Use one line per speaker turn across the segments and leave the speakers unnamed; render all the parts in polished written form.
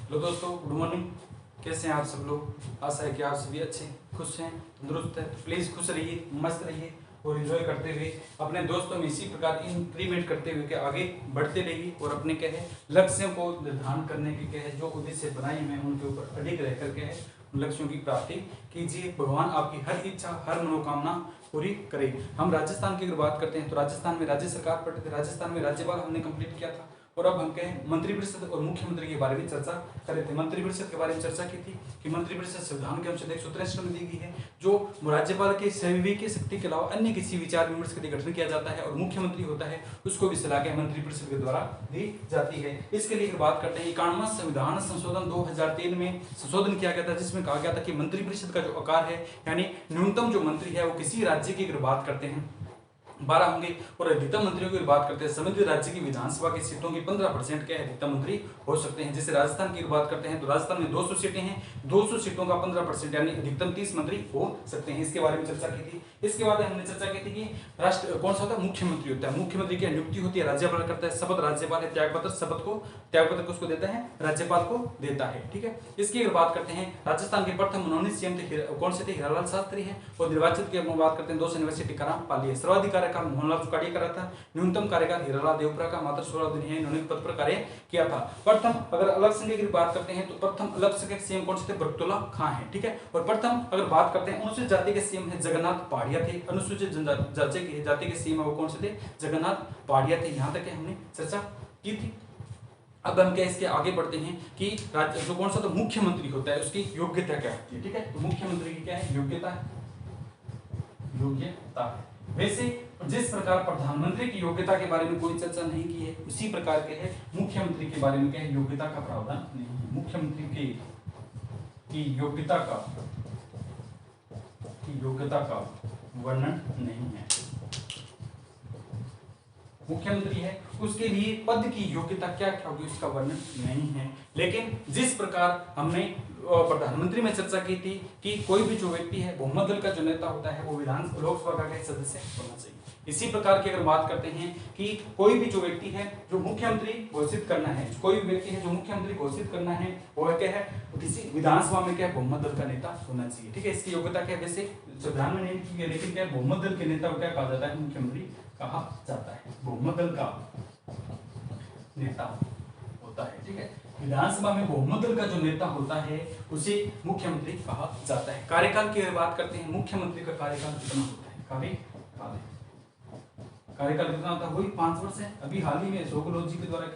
Hello दोस्तों, good morning. कैसे हैं आप सब लोग? आशा है कि आप सभी अच्छे, खुश हैं, तंदुरुस्त हैं। प्लीज़ खुश रहिए, मस्त रहिए और एंजॉय करते हुए अपने दोस्तों में इसी प्रकार इंक्रीमेंट करते हुए कि आगे बढ़ते रहिए और अपने क्या है लक्ष्यों को निर्धारण करने के क्या है जो उद्देश्य बनाए हुए हैं उनके ऊपर अडिग रह करके है उन लक्ष्यों की प्राप्ति कीजिए। भगवान आपकी हर इच्छा, हर मनोकामना पूरी करे। हम राजस्थान की अगर बात करते हैं तो राजस्थान में राज्य सरकार पढ़ते थे, राजस्थान में राज्यपाल हमने कंप्लीट किया था और अब हम कहें मंत्रिपरिषद और मुख्यमंत्री के बारे में चर्चा कर रहे थे। मंत्रिपरिषद के बारे में चर्चा की थी कि मंत्रिपरिषद संविधान के अनुच्छेद 163 में दी गई है जो राज्यपाल के संविवेकी शक्ति के अलावा अन्य किसी विचार विमर्श के लिए गठन किया जाता है और मुख्यमंत्री होता है उसको भी सलाह मंत्रिपरिषद के द्वारा दी जाती है। इसके लिए बात करते हैं 91वां संविधान संशोधन 2003 में संशोधन किया गया था जिसमें कहा गया था कि मंत्रिपरिषद का जो आकार है यानी न्यूनतम जो मंत्री है वो किसी राज्य की अगर बात करते हैं 12 होंगे और अधिकतम मंत्रियों की बात करते हैं संबंधित राज्य की विधानसभा की सीटों की 15% के अधिकतम मंत्री हो सकते हैं। जैसे राजस्थान की बात करते हैं तो राजस्थान में 200 सीटें हैं, 200 सीटों का 15% यानी अधिकतम 30 मंत्री हो सकते हैं। इसके बारे में चर्चा की थी। इसके बाद हमने चर्चा की थी कि राष्ट्र कौन सा होता है, मुख्यमंत्री होता है। मुख्यमंत्री की नियुक्ति होती है, राज्यपाल करता है, शपथ राज्यपाल है, त्यागपत्र किसको देता है, राज्यपाल को देता है। ठीक है, इसकी अगर बात करते हैं राजस्थान के प्रथम मनोनीत सीएम थे कौन से थे, हीरालाल शास्त्री है और निर्वाचित की बात करते हैं 200 यूनिवर्सिटी टीकाराम पाली है। सर्वाधिक कार्यकाल मोहनलाल चुकाड़िया का था, न्यूनतम कार्यकाल हीरालाल देवपुरा का मात्र 16 दिन है इन्होंने पद पर कार्य किया था। प्रथम अगर अलग संख्या की बात करते हैं तो प्रथम अलग संख्या सीएम कौन से थे, बरकतुल्ला खां है। ठीक है, और प्रथम अगर बात करते हैं अनुसूचित जाति के सीएम है जगन्नाथ पहाड़िया थे। अनुसूचित जाति के सीएम है वो कौन से थे, जगन्नाथ पहाड़िया थे। यहाँ तक हमने चर्चा की थी। अब हम क्या इसके आगे बढ़ते हैं कि जो कौन सा तो मुख्यमंत्री होता है उसकी योग्यता क्या होती है। ठीक है, तो मुख्यमंत्री की क्या है, योग्यता है। वैसे जिस प्रकार प्रधानमंत्री की योग्यता के बारे में कोई चर्चा नहीं की है उसी प्रकार के है मुख्यमंत्री के बारे में क्या है, योग्यता का प्रावधान नहीं है। मुख्यमंत्री की योग्यता का वर्णन नहीं है। मुख्यमंत्री है उसके लिए पद की योग्यता क्या क्या होगी उसका वर्णन नहीं है। लेकिन जिस प्रकार हमने प्रधानमंत्री में चर्चा की थी कि कोई भी जो व्यक्ति है बहुमत दल का जो नेता होता है वो विधान लोकसभा का सदस्य होना चाहिए। इसी प्रकार की अगर बात करते हैं कि कोई भी जो व्यक्ति है जो मुख्यमंत्री घोषित करना है, कोई भी व्यक्ति है जो मुख्यमंत्री घोषित करना है वो क्या है, किसी विधानसभा में क्या बहुमत दल का नेता होना चाहिए। ठीक है, इसकी योग्यता क्या है, वैसे संविधान में नहीं की गई लेकिन क्या बहुमत दल के नेता को क्या कहा जाता है, मुख्यमंत्री कहा जाता है। बहुमत दल का नेता होता है। ठीक है, विधानसभा में बहुमत दल का जो नेता होता है उसे मुख्यमंत्री कहा जाता है। कार्यकाल की बात करते हैं, मुख्यमंत्री का कार्यकाल कितना होता है, कार्यकाल कितना होता है, वही 5 वर्ष है। अभी हाल ही में सोगलोजी जी के द्वारा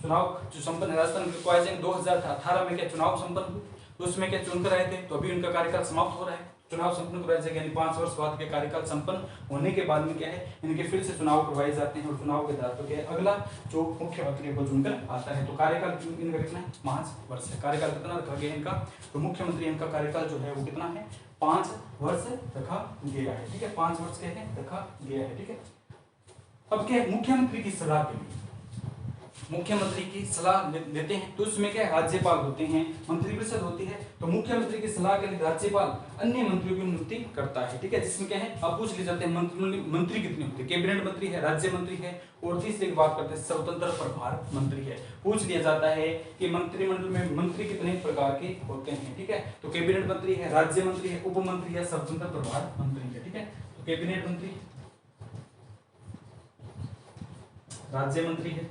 चुनाव जो संपन्न राजस्थान के 2018 में क्या चुनाव संपन्न हुए तो उसमें क्या चुनकर आए थे, तो अभी उनका कार्यकाल समाप्त हो रहा है। चुनाव संपन्न करवाए जाएंगे यानी 5 वर्ष बाद के कार्यकाल संपन्न होने के बाद में क्या है इनके फिर से चुनाव करवाए जाते हैं और चुनाव के आधार पर क्या है अगला जो मुख्यमंत्री को चुनकर आता है। तो कार्यकाल इनका कितना है, 5 वर्ष है। कार्यकाल कितना रखा गया इनका, तो मुख्यमंत्री इनका कार्यकाल जो है वो कितना है, 5 वर्ष रखा गया है। ठीक है, 5 वर्ष के है रखा गया है। ठीक है, अब क्या मुख्यमंत्री की सलाह के लिए मुख्यमंत्री की सलाह देते हैं तो उसमें क्या राज्यपाल होते हैं, मंत्रिपरिषद होती है। तो मुख्यमंत्री की सलाह के लिए राज्यपाल अन्य मंत्रियों की नियुक्ति करता है। ठीक है, जिसमें क्या है अब पूछ ले जाते हैं मंत्री कितने होते हैं, कैबिनेट मंत्री है, राज्य मंत्री है और तीसरी बात करते हैं स्वतंत्र प्रभार मंत्री है। पूछ लिया जाता है कि मंत्रिमंडल में मंत्री कितने प्रकार के होते हैं। ठीक है, तो कैबिनेट मंत्री है, राज्य मंत्री है, उप मंत्री है, स्वतंत्र प्रभार मंत्री है। ठीक है, तो कैबिनेट मंत्री, राज्य मंत्री है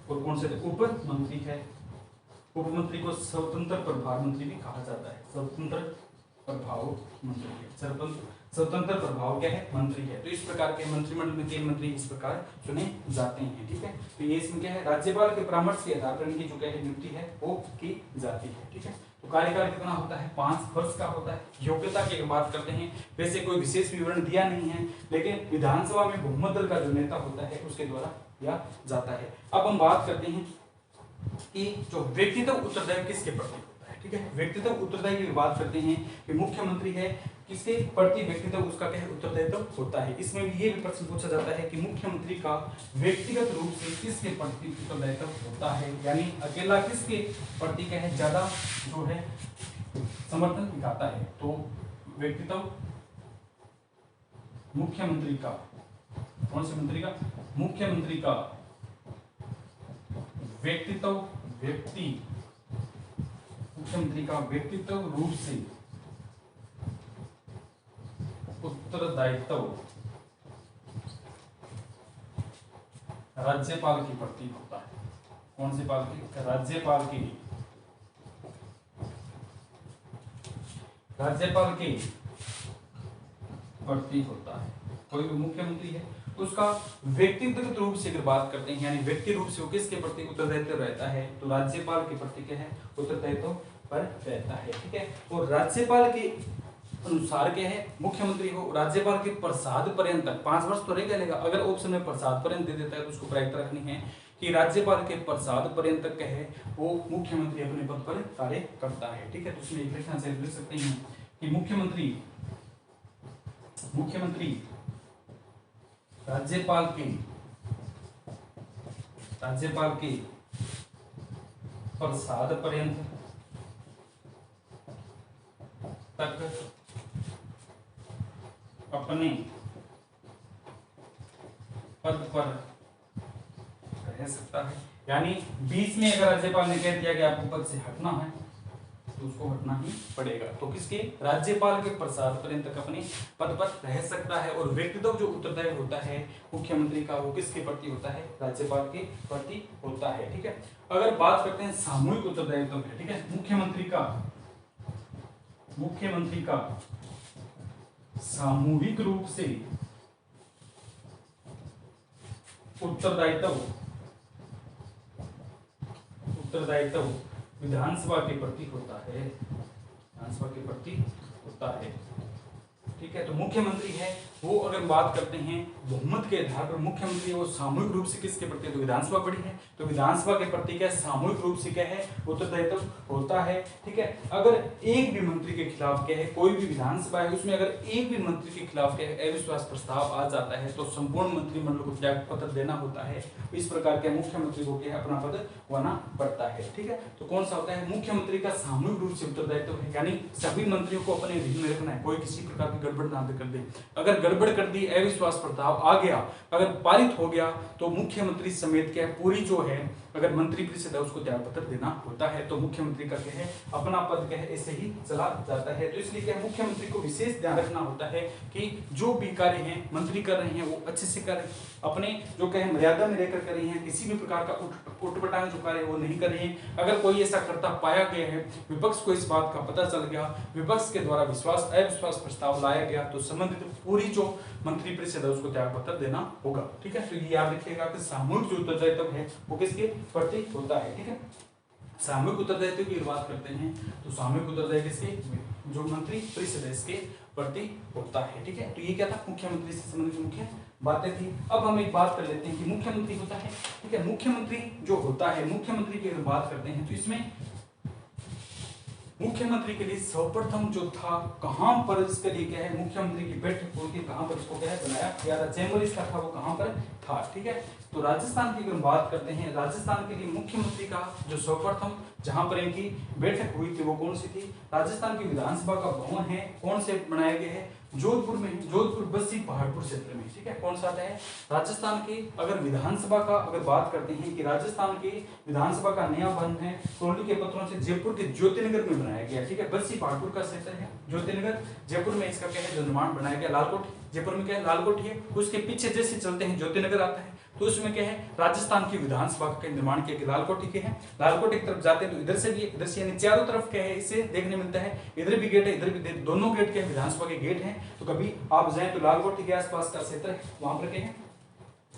और कौन से उप मंत्री है। उप मंत्री को स्वतंत्र प्रभार मंत्री भी कहा जाता है। स्वतंत्र प्रभाव मंत्री है, स्वतंत्र प्रभाव क्या है, मंत्री है। तो इस प्रकार के मंत्रिमंडल में 3 मंत्री इस प्रकार चुने जाते हैं। ठीक है, तो ये इसमें क्या है राज्यपाल के परामर्श के आधार पर इनकी जो क्या है नियुक्ति है वो की जाती है। ठीक है, तो कार्यकाल कितना होता है, 5 वर्ष का होता है। योग्यता की बात करते हैं, वैसे कोई विशेष विवरण दिया नहीं है लेकिन विधानसभा में बहुमत दल का जो नेता होता है उसके द्वारा दिया जाता है। अब हम बात करते हैं कि जो व्यक्तित्व उत्तरदायित्व किसके प्रति होता है। ठीक है, व्यक्तित्व उत्तरदायित्व की बात करते हैं कि मुख्यमंत्री है किसके प्रति व्यक्तित्व उसका क्या है उत्तरदायित्व होता है। इसमें भी ये भी प्रश्न पूछा जाता है कि मुख्यमंत्री का व्यक्तिगत रूप से किसके प्रति उत्तरदायित्व होता है, यानी अकेला किसके प्रति क्या है ज्यादा जो है समर्थन दिखाता है। तो व्यक्तित्व मुख्यमंत्री का, कौन से मंत्री का, मुख्यमंत्री का व्यक्तित्व व्यक्ति, मुख्यमंत्री का व्यक्तित्व रूप से उत्तरदायित्व राज्यपाल के प्रति होता है। कौन से पाल की? राज्यपाल के प्रति होता है। कोई भी मुख्यमंत्री है उसका व्यक्तिगत रूप से अगर बात करते हैं, यानी व्यक्ति रूप से वो किसके प्रति उत्तरदायित्व रहता है, तो राज्यपाल के प्रति क्या है, उत्तरदायित्व पर रहता है। ठीक है, और राज्यपाल के अनुसार क्या है, मुख्यमंत्री को राज्यपाल के प्रसाद पर्यंत तक 5 वर्ष तो रहेगा। अगर ऑप्शन में प्रसाद पर्यंत दे देता है तो उसको प्रायिकता रखनी है कि राज्यपाल के प्रसाद पर्यंत तक है वो मुख्यमंत्री अपने पद पर कार्य करता है। ठीक है, तो उसमें एक लिखना से लिख सकते हैं कि मुख्यमंत्री राज्यपाल के प्रसाद पर्यंत तक अपने पद पर रह सकता है। यानी बीच में अगर राज्यपाल ने कह दिया कि आपको पद से हटना है तो उसको हटना ही पड़ेगा। तो किसके? राज्यपाल के प्रसाद पर्यंत तक अपने पद पर रह सकता है। और व्यक्तित्व जो उत्तरदायी होता है मुख्यमंत्री का, वो किसके प्रति होता है? राज्यपाल के प्रति होता है। ठीक है, अगर बात करते हैं सामूहिक उत्तरदायित्व है, ठीक है, मुख्यमंत्री का सामूहिक रूप से उत्तरदायित्व विधानसभा के प्रति होता है, विधानसभा के प्रति होता है। ठीक है, तो मुख्यमंत्री है वो अगर बात करते हैं बहुमत के आधार पर मुख्यमंत्री वो सामूहिक रूप से किसके प्रति, तो विधानसभा बड़ी है तो विधानसभा के प्रति क्या सामूहिक रूप से क्या है, उत्तरदायित्व होता है। ठीक है, अगर एक भी मंत्री के खिलाफ क्या है, कोई भी विधानसभा है उसमें अगर एक भी मंत्री के खिलाफ क्या है अविश्वास प्रस्ताव आ जाता है तो संपूर्ण मंत्रिमंडल को त्याग पत्र देना होता है। इस प्रकार के मुख्यमंत्री को क्या है अपना पद गंवाना पड़ता है। ठीक है, तो कौन सा होता है? मुख्यमंत्री का सामूहिक रूप से उत्तरदायित्व है, यानी सभी मंत्रियों को अपने अधीन में रखना है, कोई किसी प्रकार की गड़बड़ ना कर दे। अगर गड़बड़ कर दी, अविश्वास प्रस्ताव आ गया, अगर पारित हो गया तो मुख्यमंत्री समेत क्या है पूरी जो है अगर मंत्री परिषद है उसको त्याग पत्र देना होता है। तो मुख्यमंत्री का क्या है अपना पद क्या है ऐसे ही चला जाता है। तो इसलिए क्या है मुख्यमंत्री को विशेष ध्यान रखना होता है कि जो भी कार्य हैं मंत्री कर रहे हैं वो अच्छे से करें, अपने जो कहे मर्यादा में रहकर कर रहे हैं, किसी भी प्रकार का उठपटांग जो कार्य वो नहीं कर रहे हैं। अगर कोई ऐसा करता पाया गया है, विपक्ष को इस बात का पता चल गया, विपक्ष के द्वारा अविश्वास प्रस्ताव लाया गया तो संबंधित पूरी जो मंत्री परिषद है उसको त्याग पत्र देना होगा। ठीक है, तो ये याद रखिएगा कि सामूहिक जो उत्तरदायित्व है वो किसके प्रति होता है। ठीक है, सामूहिक उत्तरदायित्व की बात करते हैं तो सामूहिक उत्तरदायित्व किसके, जो मंत्री परिषद है इसके प्रति होता है। ठीक है, तो ये क्या था मुख्यमंत्री से संबंधित मुख्य बातें थी। अब हम एक बात कर लेते हैं कि मुख्यमंत्री होता है। ठीक है, मुख्यमंत्री जो होता है, मुख्यमंत्री की अगर बात करते हैं तो इसमें मुख्यमंत्री के लिए सर्वप्रथम जो था कहां पर इसके लिए क्या है मुख्यमंत्री की बैठक होती है, कहां पर इसको क्या है बनाया गया था, चैम्बर इसका था वो कहां पर था। ठीक है, तो राजस्थान की अगर बात करते हैं, राजस्थान के लिए मुख्यमंत्री का जो सर्वप्रथम जहां पर इनकी बैठक हुई थी वो कौन सी थी? राजस्थान की विधानसभा का भवन है, कौन से बनाया गया है? जोधपुर में, जोधपुर बस्सी पहाड़पुर क्षेत्र में। ठीक है, कौन सा आता है? राजस्थान की अगर विधानसभा का अगर बात करते हैं कि राजस्थान की विधानसभा का नया भवन है कोहली के पत्रों से जयपुर के ज्योतिनगर में बनाया गया। ठीक है, बस्सी पहाड़पुर का क्षेत्र है, ज्योतिनगर जयपुर में इसका क्या है जो निर्माण बनाया गया। लालकोट जयपुर में क्या है लालकोट है, उसके पीछे जैसे चलते हैं ज्योतिनगर आता है तो उसमें क्या है राजस्थान की विधानसभा का निर्माण किया गया। लालकोट के है, लालकोट एक तरफ जाते हैं तो इधर से भी इधर से यानी चारों तरफ क्या है इसे देखने मिलता है, इधर भी गेट है इधर भी दोनों गेट के विधानसभा के गेट हैं। तो कभी आप जाएं तो लालकोट के आसपास का क्षेत्र है वहां पर क्या है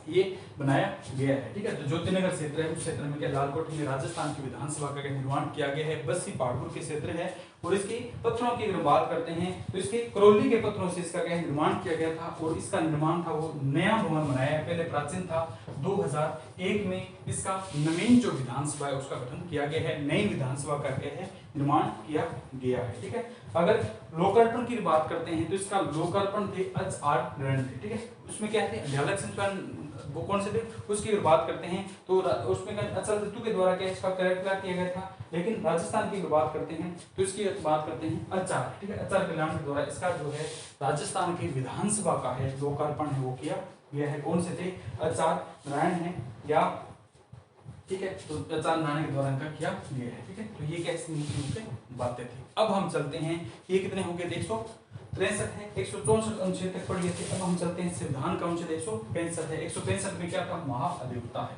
ये बनाया गया है। ठीक है, तो ज्योतिनगर क्षेत्र है उस क्षेत्र में क्या लालकोट में राजस्थान की विधानसभा का निर्माण किया गया है। बस्सी पहाड़पुर के क्षेत्र है और इसके पत्थरों की अगर बात करते हैं तो इसके करौली के पत्थरों से इसका क्या निर्माण किया गया था और इसका निर्माण था वो नया भवन बनाया है, पहले प्राचीन था। 2001 में इसका नवीन जो विधानसभा है उसका गठन किया गया है, नई विधानसभा का क्या है निर्माण किया गया है। ठीक है, अगर लोकार्पण की बात करते हैं तो इसका लोकार्पण थे HR नारायण थे। ठीक है, उसमें क्या थे अध्यालक संस्थान वो कौन से थे उसकी अगर बात करते हैं तो उसमें अचल ऋतु के द्वारा क्या इसका कार्यक्रम किया गया था। लेकिन राजस्थान की बात करते हैं तो इसकी बात करते हैं आचार्य। ठीक है, आचार्य कल्याण के द्वारा इसका जो है राजस्थान की विधानसभा का है लोकार्पण है वो किया गया है। कौन से थे? आचार्य नारायण है या ठीक है। तो अचार बनाने के दौरान का किया गया है, ठीक है। तो ये कैसे मुख्य बातें थी। अब हम चलते हैं, ये कितने हो गए 163 है, 164 अनुच्छेद तक पढ़ लिए थे। अब हम चलते हैं संविधान का अनुच्छेद 165 है। 165 में क्या था, महाअधिवक्ता है।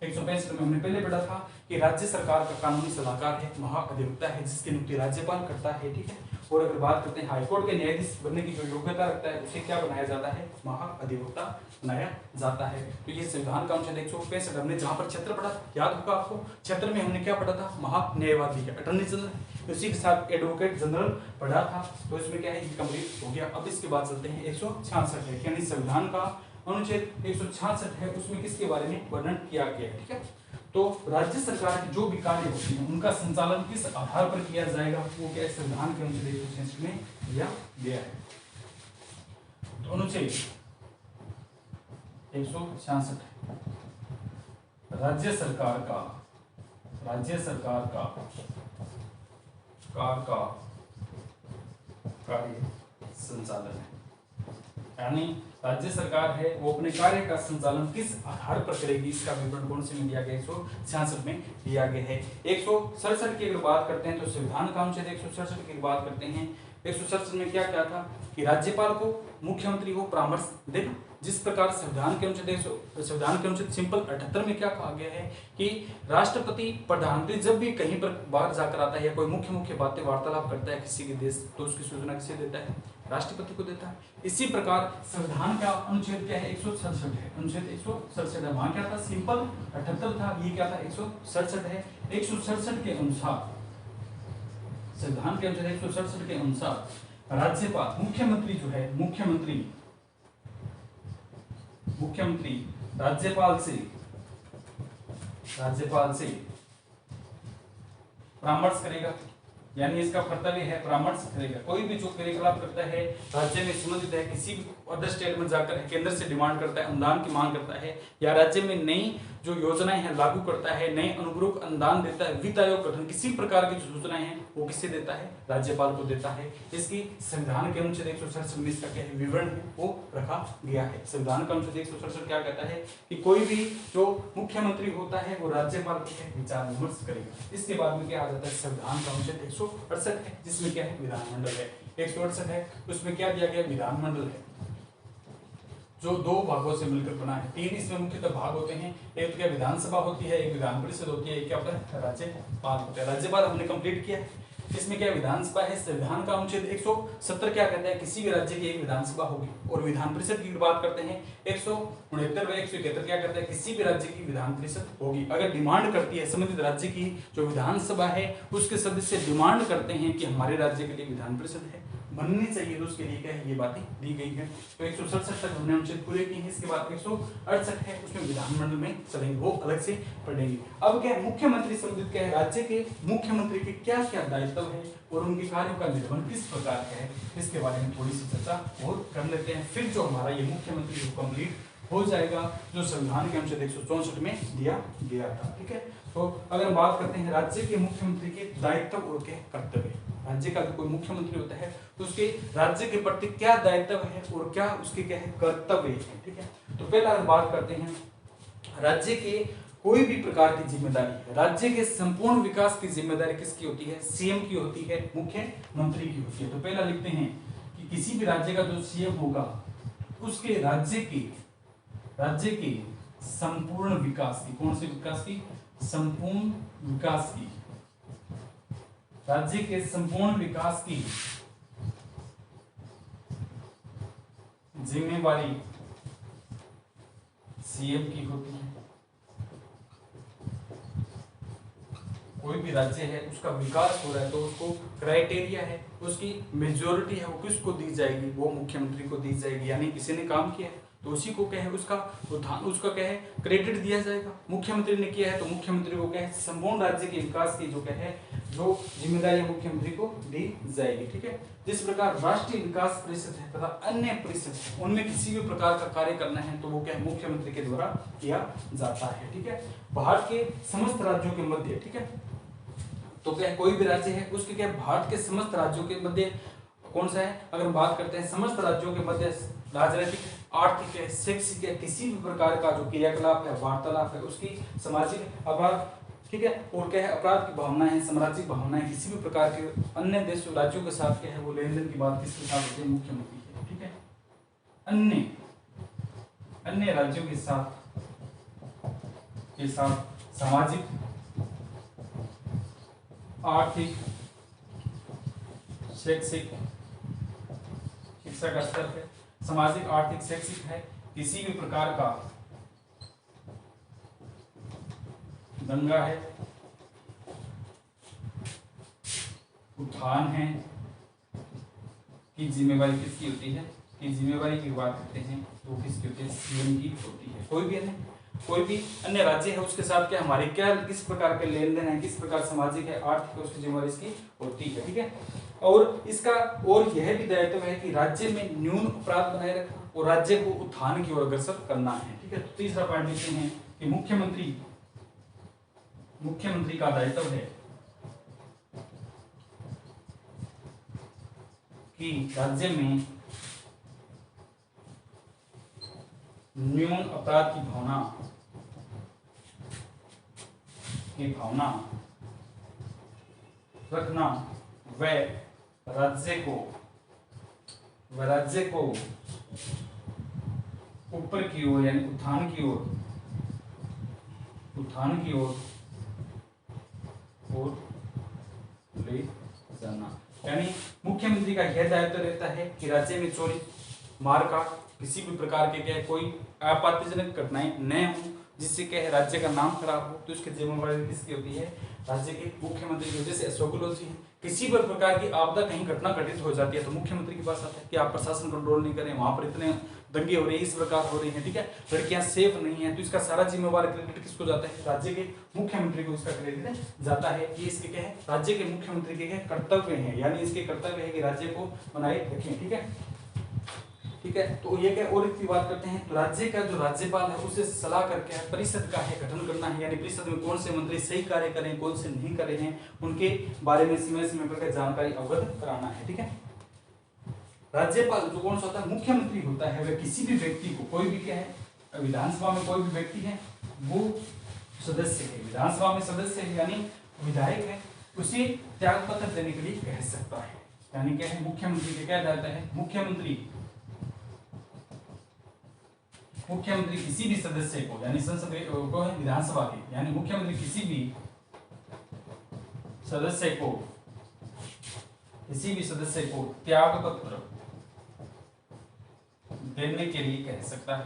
165 में हमने पहले पढ़ा था कि राज्य सरकार का कानूनी सलाहकार है, महाअधिवक्ता है, जिसकी नियुक्ति राज्यपाल करता है, ठीक है। और अगर बात करते हैं हाईकोर्ट के न्यायाधीश बनने की जो योग्यता रखता है, उसे क्या बनाया जाता है, महाअधिवक्ता बनाया जाता है। तो ये संविधान का अनुच्छेद 165 हमने जहां पर क्षेत्र पढ़ा, याद होगा आपको, क्षेत्र में हमने क्या पढ़ा था, महान्यायवादी है, अटॉर्नी जनरल, उसी के साथ एडवोकेट जनरल पढ़ा था। तो इसमें क्या है, ये कंप्लीट हो गया। अब इसके बाद चलते हैं 166 है, यानी संविधान का अनुच्छेद 166 है, उसमें किसके बारे में वर्णन किया गया है, ठीक है। तो राज्य सरकार के जो भी कार्य होते हैं उनका संचालन किस आधार पर किया जाएगा, वो क्या संविधान के अनुच्छेद 166 में दिया गया है। तो अनुच्छेद 166 राज्य सरकार का कार्य संचालन है, यानी राज्य सरकार है वो अपने कार्य का संचालन किस आधार पर करेगी, इसका विवरण कौन से में दिया गया, 166 में दिया गया है। 167 की अगर बात करते हैं तो संविधान का अनुच्छेद 167 की बात करते हैं। 167 में क्या क्या था कि राज्यपाल को, मुख्यमंत्री को परामर्श देना। जिस प्रकार संविधान के अनुच्छेद सिंपल 78 में क्या कहा गया है कि राष्ट्रपति प्रधानमंत्री जब भी कहीं पर बाहर जाकर आता है या कोई मुख्य बातें वार्तालाप करता है किसी के देश, तो उसकी सूचना किसे देता है, राष्ट्रपति को देता है। इसी प्रकार संविधान का अनुच्छेद क्या है, 167 है, अनुच्छेद 167 है। वहां क्या था, सिंपल 78 था, ये क्या था, 167 है। 167 के अनुसार, संविधान के अनुच्छेद 167 के अनुसार राज्यपाल, मुख्यमंत्री जो है, मुख्यमंत्री राज्यपाल से परामर्श करेगा, यानी इसका कर्तव्य है परामर्श करेगा। कोई भी जो क्रियाकलाप करता है राज्य में संबंधित है, किसी भी अदर स्टेट में जाकर केंद्र से डिमांड करता है, अनुदान की मांग करता है, या राज्य में नई जो योजनाएं हैं लागू करता है, नए अनुग्रह अनुदान देता है, वित्त आयोग गठन, किसी प्रकार की जो सूचनाएं हैं वो किससे देता है, राज्यपाल को देता है। इसकी संविधान के अनुच्छेद 167 में इसका क्या विवरण है वो रखा गया है। संविधान का अनुच्छेद 167 क्या कहता है कि कोई भी जो मुख्यमंत्री होता है वो राज्यपाल के विचार विमर्श करेगा। इसके बाद में क्या आ जाता है, संविधान का अनुच्छेद 168 है, जिसमें क्या है, विधानमंडल है। 168 है, उसमें क्या दिया गया, विधानमंडल है, जो दो भागों से मिलकर बना है। 3 इसमें मुख्यतः भाग होते हैं, एक तो क्या विधानसभा होती है, एक विधान परिषद होती है, एक क्या होता है, राज्यपाल होता है। राज्यपाल हमने कंप्लीट किया है। इसमें क्या विधानसभा है, संविधान का अनुच्छेद 170 क्या कहता है, किसी भी राज्य की एक विधानसभा होगी। और विधान परिषद की बात करते हैं 169 व 171 क्या कहता है, किसी भी राज्य की विधान परिषद होगी। अगर डिमांड करती है संबंधित राज्य की जो विधानसभा है, उसके सदस्य डिमांड करते हैं कि हमारे राज्य के लिए विधान परिषद है बननी चाहिए, तो उसके लिए क्या है, ये बातें दी गई है। तो 167 तक हमने अनुच्छेद पूरे किए हैं। इसके बाद 168 है, उसमें विधानमंडल में चलेंगे, वो अलग से पढ़ेंगे। अब क्या है, मुख्यमंत्री संबंधित क्या है, राज्य के मुख्यमंत्री के क्या क्या दायित्व है और उनके कार्यों का निर्वहन किस प्रकार का है, इसके बारे में थोड़ी सी चर्चा और कर लेते हैं। फिर जो हमारा ये मुख्यमंत्री को कंप्लीट हो जाएगा, जो संविधान के अनुच्छेद 164 में दिया गया था, ठीक है। तो अगर हम बात करते हैं राज्य के मुख्यमंत्री के दायित्व और के कर्तव्य, राज्य का जो कोई मुख्यमंत्री होता है तो उसके राज्य के प्रति क्या दायित्व है और क्या उसके क्या है, कर्तव्य है, ठीक है। तो पहला अगर बात करते हैं राज्य के कोई भी प्रकार की जिम्मेदारी है, राज्य के संपूर्ण विकास की जिम्मेदारी किसकी होती है, सीएम की होती है, मुख्यमंत्री की होती है। तो पहला लिखते हैं कि किसी भी राज्य का जो सीएम होगा उसके राज्य के संपूर्ण विकास की, कौन से विकास की, संपूर्ण विकास की, राज्य के संपूर्ण विकास की जिम्मेवारी सीएम की होती है। कोई भी राज्य है उसका विकास हो रहा है तो उसको क्राइटेरिया है, उसकी मेजोरिटी है वो किसको दी जाएगी, वो मुख्यमंत्री को दी जाएगी। यानी किसी ने काम किया है तो उसी को क्या है, उसका क्या है, क्रेडिट दिया जाएगा। मुख्यमंत्री ने किया है तो मुख्यमंत्री को क्या है, संपूर्ण राज्य के विकास की जो क्या है, जो जिम्मेदारी मुख्यमंत्री को दी जाएगी, ठीक है। जिस प्रकार राष्ट्रीय विकास परिषद है तथा अन्य परिषद है, उनमें किसी भी प्रकार का कार्य करना है तो वो क्या है, मुख्यमंत्री के द्वारा किया जाता है, ठीक है। भारत के समस्त राज्यों के मध्य, ठीक है, तो क्या कोई भी राज्य है उसके क्या भारत के समस्त राज्यों के मध्य कौन सा है, अगर हम बात करते हैं समस्त राज्यों के मध्य राजनीतिक है, आर्थिक है, शैक्षिक है, किसी भी प्रकार का जो क्रियाकलाप है, वार्तालाप है, उसकी सामाजिक अपराध, ठीक है, और क्या है अपराध की भावना है, सामाजिक भावनाएं, किसी भी प्रकार के अन्य देशों राज्यों के साथ क्या है वो लेन देन की बात किसके साथ होती है, मुख्यमंत्री है, ठीक है। अन्य राज्यों के साथ सामाजिक, आर्थिक, शैक्षिक, शिक्षा का स्तर है, सामाजिक, आर्थिक, शैक्षिक है, किसी भी प्रकार का दंगा है, उत्थान है, की जिम्मेवारी किसकी होती है, की जिम्मेवारी की बात करते हैं तो किसकी होती है, सीएम की होती है। कोई भी अन्य राज्य है उसके साथ क्या हमारे क्या किस प्रकार के लेन देन है, किस प्रकार सामाजिक है, आर्थिक है, उसकी जिम्मेवारी इसकी होती है, ठीक है। और इसका और यह भी दायित्व है कि राज्य में न्यून अपराध बनाए रखना और राज्य को उत्थान की ओर अग्रसर करना है, ठीक है। तो तीसरा पॉइंट लिखते हैं कि मुख्यमंत्री का दायित्व है कि राज्य में न्यून अपराध की भावना रखना व राज्य को ऊपर की ओर यानी उत्थान की ओर ले जाना। यानी मुख्यमंत्री का यह दायित्व रहता है कि राज्य में चोरी, मारकाट, किसी भी प्रकार के क्या कोई आपत्तिजनक घटनाएं न हो जिससे क्या है राज्य का नाम खराब हो, तो इसकी जिम्मेवारी किसकी होती है, राज्य के मुख्यमंत्री की। जैसे अशोक गहलोत जी हैं, किसी भी प्रकार की आपदा कहीं घटना घटित हो जाती है तो मुख्यमंत्री के पास आता है कि आप प्रशासन कंट्रोल नहीं करें, वहां पर इतने दंगे हो रहे हैं, इस प्रकार हो रही हैं, ठीक है, लड़कियां सेफ नहीं है, तो इसका सारा जिम्मेवार क्रेडिट किसको जाता है, राज्य के मुख्यमंत्री को इसका क्रेडिट जाता है। ये इसके क्या है, राज्य के मुख्यमंत्री के कर्तव्य है, यानी इसके कर्तव्य है कि राज्य को बनाए रखें, ठीक है। तो ये क्या और की बात करते हैं तो राज्य का जो राज्यपाल है उससे सलाह करके परिषद का है गठन करना है, यानी परिषद में कौन से मंत्री सही कार्य करें, कौन से नहीं कर रहे हैं, उनके बारे में समय समय पर जानकारी अवगत कराना है, ठीक है। राज्यपाल जो कौन सा होता है, मुख्यमंत्री होता है, वह किसी भी व्यक्ति को, कोई भी क्या है, विधानसभा में कोई भी व्यक्ति है वो सदस्य है, विधानसभा में सदस्य है यानी विधायक है, उसे त्याग पत्र देने के लिए कह सकता है। यानी क्या है, मुख्यमंत्री के क्या दायित्व है, मुख्यमंत्री किसी भी सदस्य को, यानी संसद को है विधानसभा के, यानी मुख्यमंत्री किसी भी सदस्य को त्याग पत्र देने के लिए कह सकता है।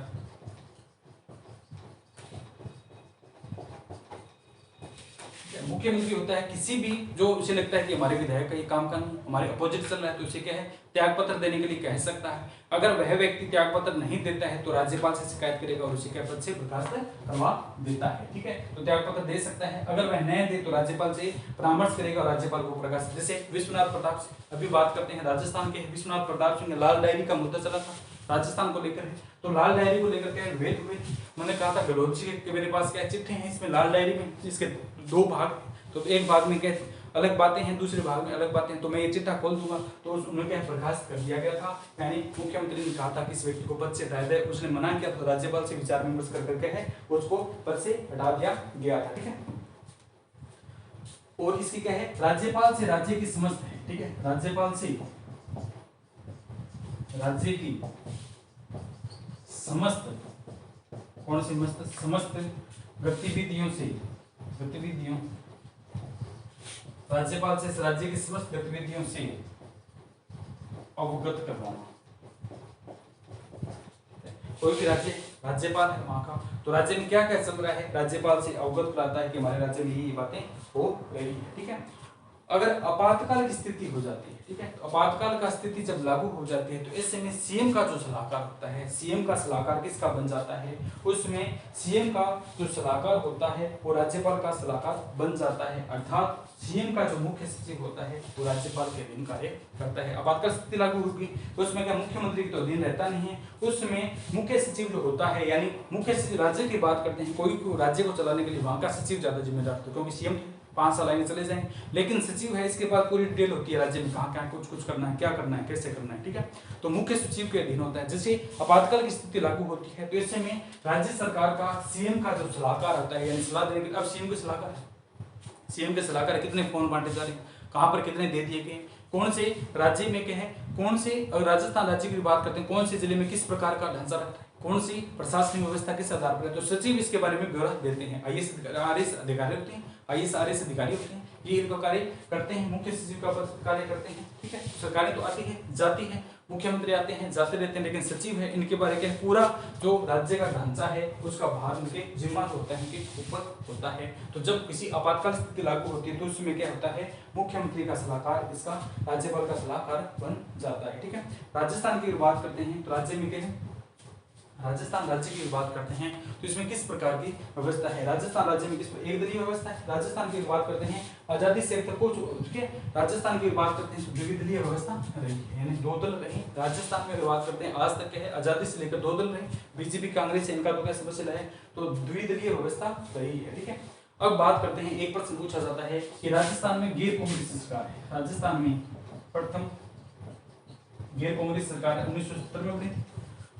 मुख्यमंत्री होता है किसी भी जो उसे लगता है कि हमारे विधायक का ये काम का नहीं, हमारे अपोजिट चल रहा है, तो उसे क्या है, त्याग पत्र देने के लिए कह सकता है। अगर वह व्यक्ति त्याग पत्र नहीं देता है तो राज्यपाल से शिकायत करेगा और उसे क्या पद से बर्खास्त करवा देता है, ठीक है। तो त्याग पत्र दे सकता है, अगर वह नहीं दे तो राज्यपाल से परामर्श करेगा और राज्यपाल को प्रकाशित। जैसे विश्वनाथ प्रताप सिंह, अभी बात करते हैं राजस्थान के विश्वनाथ प्रताप सिंह, लाल डायरी का मुद्दा चला था राजस्थान को लेकर, तो लाल डायरी को लेकर क्या विभेद हुए। मैंने कहा था गहलोत जी के मेरे पास क्या चिट्ठे हैं, इसमें लाल डायरी में इसके दो भाग, तो एक भाग में क्या अलग बातें हैं, दूसरे भाग में अलग बातें हैं, तो मैं ये चिट्ठा खोल दूंगा, तो उन्हें क्या बर्खास्त कर दिया गया था। यानी मुख्यमंत्री ने कहा था कि इस व्यक्ति को पद से हटाया जाए, उसने मना किया तो राज्यपाल से विचार विमर्श करके है उसको पद से हटा दिया गया था, ठीक है। और इसकी क्या है, राज्यपाल से राज्य की समस्त है, ठीक है, राज्यपाल से राज्य की समस्त, कौन सी समस्त गतिविधियों राज्यपाल से राज्य की समस्त गतिविधियों से अवगत करवाना। कोई भी राज्यपाल है वहां का, तो राज्य में क्या क्या चल रहा है, राज्यपाल से अवगत कराता है कि हमारे राज्य में ये बातें हो रही है, ठीक है। अगर आपातकाल की स्थिति हो जाती है, ठीक है, तो आपातकाल का स्थिति जब लागू हो जाती है तो ऐसे में सीएम का जो सलाहकार होता है, सीएम का सलाहकार किसका बन जाता है, उसमें सीएम का जो सलाहकार होता है वो राज्यपाल का सलाहकार बन जाता है, अर्थात सीएम का जो मुख्य सचिव होता है वो राज्यपाल के अधीन कार्य करता है। आपातकाल स्थिति लागू होगी तो उसमें क्या मुख्यमंत्री के तो अधीन रहता नहीं है, उसमें मुख्य सचिव जो होता है, यानी मुख्य सचिव राज्य की बात करते हैं, कोई राज्य को चलाने के लिए वहां का सचिव ज्यादा जिम्मेदार होता है, क्योंकि सीएम 5 साल आगे चले जाएंगे। लेकिन सचिव है, इसके बाद पूरी डिटेल होती है राज्य में कहाँ क्या कुछ कुछ करना है, क्या करना है, कैसे करना है, ठीक है। तो मुख्य सचिव के अधीन होता है। जैसे आपातकाल की स्थिति लागू होती है तो ऐसे में राज्य सरकार का सीएम का जो सलाहकार होता है, यानी सलाह देने। अब सीएम के सलाहकार है, सीएम के सलाहकार कितने फोन बांटे जा रहे हैं, कहाँ पर कितने दे दिए गए, कौन से राज्य में क्या है, कौन से, अगर राजस्थान राज्य की बात करते हैं, कौन से जिले में किस प्रकार का ढांचा रहता है, कौन सी प्रशासनिक व्यवस्था किस आधार पर है, तो सचिव इसके बारे में ब्यौरा देते हैं। आईएएस अधिकारी होते हैं, आईएएस अधिकारी होते हैं, ये इनका कार्य करते हैं। मुख्य सचिव का पद कार्य करते हैं, ठीक है। सरकारें तो आती है जाती है, मुख्यमंत्री आते हैं जाते रहते हैं, लेकिन सचिव है, इनके बारे में पूरा जो राज्य का ढांचा है उसका भार उनके जिम्मा होता है, उनके ऊपर होता है। तो जब किसी आपातकाल स्थिति लागू होती है तो उसमें क्या होता है, मुख्यमंत्री का सलाहकार इसका राज्यपाल का सलाहकार बन जाता है, ठीक है। राजस्थान की बात करते हैं तो राज्य में क्या है, राजस्थान राज्य की बात करते हैं तो इसमें किस प्रकार की व्यवस्था है, राजस्थान राज्य में किस एक दलीय व्यवस्था है। राजस्थान की बात करते हैं आजादी से तक को, ठीक है। राजस्थान की बात करते हैं द्विदलीय व्यवस्था रही है, यानी 2 दल रही। राजस्थान में बात करते हैं आज तक क्या है, आजादी से लेकर 2 दल रहे, बीजेपी कांग्रेस इनका तो क्या समस्या है, तो द्विदलीय व्यवस्था रही है, ठीक है। अब बात करते हैं, एक प्रश्न पूछा जाता है कि राजस्थान में गैर कांग्रेसी सरकार है, राजस्थान में प्रथम गैर कांग्रेस सरकार 1970 में बनी थी।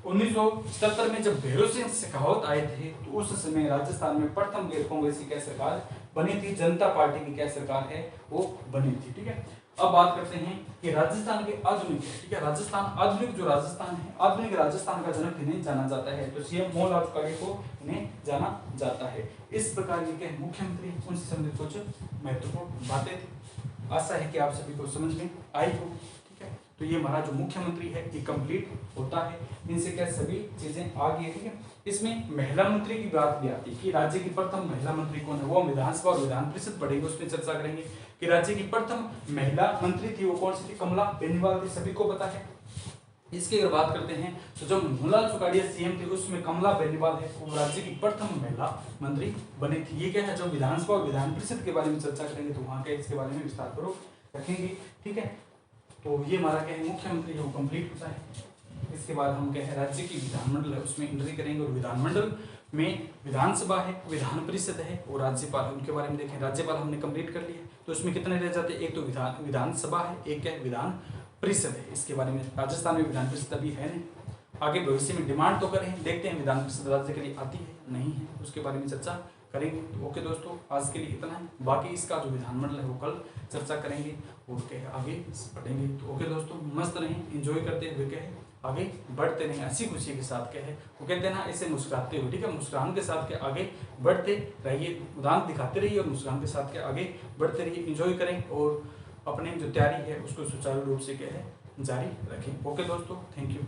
1977 में जब भैरों सिंह शेखावत आए थे तो उस समय राजस्थान में प्रथम गैर कांग्रेसी क्या सरकार बनी थी, जनता पार्टी की क्या सरकार है वो बनी थी, ठीक है। अब बात करते हैं कि राजस्थान के आधुनिक, ठीक है, राजस्थान आधुनिक जो राजस्थान है, आधुनिक राजस्थान का जनक इन्हें जाना जाता है, तो सीएम मोहनलाल चौटाला को इन्हें जाना जाता है। इस प्रकार के क्या मुख्यमंत्री उनसे संबंधित कुछ महत्वपूर्ण बातें थी। आशा है कि आप सभी को समझ में आई हो, ठीक है। तो ये हमारा जो मुख्यमंत्री है ये कंप्लीट होता है, इनसे क्या सभी चीजें आ गई, ठीक है। इसमें महिला मंत्री की बात भी आती है कि राज्य की प्रथम महिला मंत्री कौन है, वो विधानसभा और विधान परिषद पढ़ेंगे, उसमें चर्चा करेंगे कि राज्य की प्रथम महिला मंत्री थी वो कौन सी थी, कमला बेनीवाल थी, सभी को पता है। इसकी अगर बात करते हैं तो जब मोहनलाल चौटाला सीएम थे उसमें कमला बेनीवाल है वो राज्य की प्रथम महिला मंत्री बनी थी। ये क्या है, जब विधानसभा और विधान परिषद के बारे में चर्चा करेंगे तो वहां के इसके बारे में विस्तार पूर्वक रखेंगे, ठीक है। तो ये हमारा क्या है मुख्यमंत्री है वो कंप्लीट होता है। इसके बाद हम क्या है राज्य की विधानमंडल है उसमें एंट्री करेंगे, और विधानमंडल में विधानसभा है, विधान परिषद है और राज्यपाल है, उनके बारे में देखें। राज्यपाल हमने कंप्लीट कर लिया तो उसमें कितने रह जाते हैं, एक तो विधानसभा है, एक क्या है विधान परिषद है। इसके बारे में राजस्थान में विधान परिषद अभी है नहीं, आगे भविष्य में डिमांड तो करें, देखते हैं विधान परिषद राज्य के लिए आती है नहीं है, उसके बारे में चर्चा करेंगे। तो ओके दोस्तों, आज के लिए इतना है, बाकी इसका जो विधानमंडल है वो कल चर्चा करेंगे और क्या है आगे पढ़ेंगे। तो ओके दोस्तों, मस्त रहें, एंजॉय करते हुए क्या है आगे बढ़ते रहें, हंसी खुशी के साथ क्या है वो कहते हैं ना ऐसे मुस्कुराते हुए, ठीक है, मुस्कुरान के साथ के आगे बढ़ते रहिए, उदाहरण दिखाते रहिए और मुस्कुरान के साथ के आगे बढ़ते रहिए, एंजॉय करें और अपने जो तैयारी है उसको सुचारू रूप से क्या है जारी रखें। ओके दोस्तों, थैंक यू।